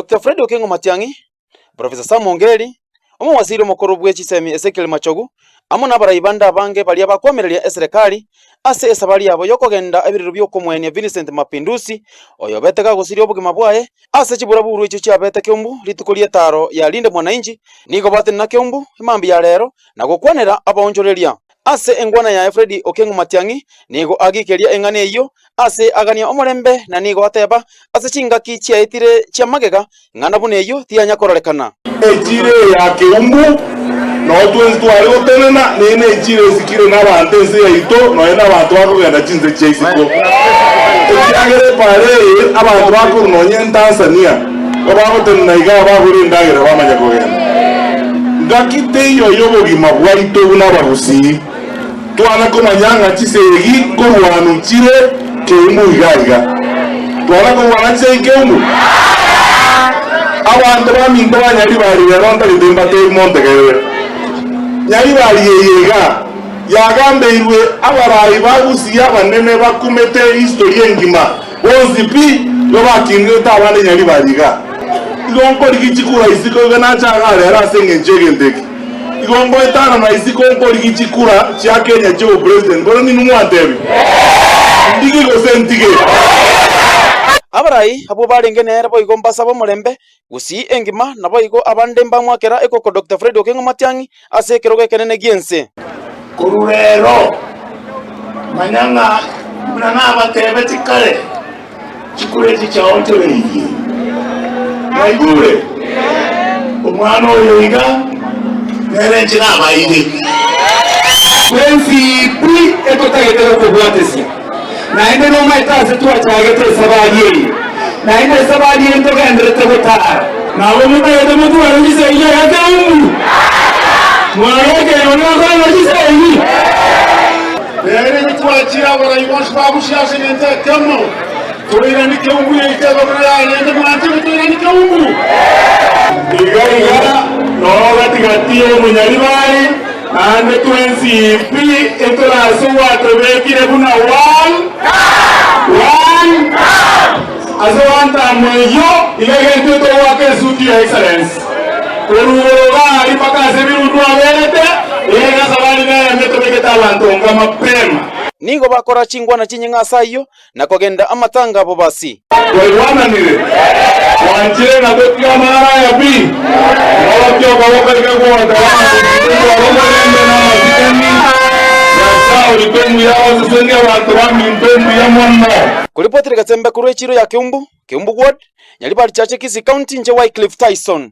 Dr. Fred Okengo Matiang'i, Professor Sam Ongeri, Waziri Mukuru bw'ekisemi Ezekiel Machogu, amo n'abarayibanda abange bali abakwamirira eserikali ase esabali yabo yokogenda ebiriro by'okumwenia Vincent Mapinduzi oyo beteka gusiri obugima bwaye ase kiburaburu ekyo kyabete Kiumbu lituko ly'etaro ya Linde Mwananchi nigo batena Kiumbu imambi ya lero na gukwanira abonjoreria ase engwana ya Fred Okengo Matiang'i nigo agikeria engane iyo ase agania omorembe na nigo ateba ase chingaki chiaitire chiamagega ngana bune iyo tianya kororekana ejire ya Kiumbu no twari gotenena nene ejire sikire n'abantu ese yaito no ena abantu bakugenda chinze cheisiko cyagere pare abantu bakuru no nyen Tanzania bagotenena iga baguri ndagera bamanya kugenda ngakite iyo yobogima bwaito n'abagusi twana komanyanga chisegi korwanu chire Kiumbu igaiga twana komwana chise Kiumbu abantu baminto banyari bari yaronda lidemba te montegewe nyari bari yega yagambeirwe abarayi bagusiya banene bakumete history engima ozipi yo bakingeta abane nyari bariga igombo ligichikura isiko gana chagare arasenge njegenteki igombo etana na isiko ngombo ligichikura cha Kenya cyo president bora ni numwatebi ndigi go sentige abarayi abo barengenera boigomba sabo murembe gusi engima naboigo abande mbamwakera ekoko Dr. Fred Okengo Matiang'i ase keroge kenene giense kururero manyanga mwana batebe tikale chikure chichaontoleyi maigure umwana oyo iga nerenje nabayire kwenzi pri etotagetera ko bwatesi naende no maitaze tuachagete sabali naende sabali ento gendrete gotara nawe mutayede mutu arungise iyo yakambu mwareke onaka ngise iyi ere tuachira bora iwash babu shashe nte kamo toira ni Kiumbu yitego bora yende mwanti toira ni Kiumbu igaiga no batigatiye munyari bari ande twensi pi etolaso watobekire kuna azawanta mweyo ilegente to wake suti ya excellence kuruga ipaka sebiru tuwelete ega sabali na metobeketa abantu ngama prema nigo bakora chingwana chinyinga sayo na kogenda amatanga abo basi wewana nire wanjire na dokia mara ya bi wabyo kwa wake kwa watawana Kulipotiri Gatsembe kuru echiro ya Kiumbu Ward, Nyalibari Chache Kisi County nje Wycliffe Tyson.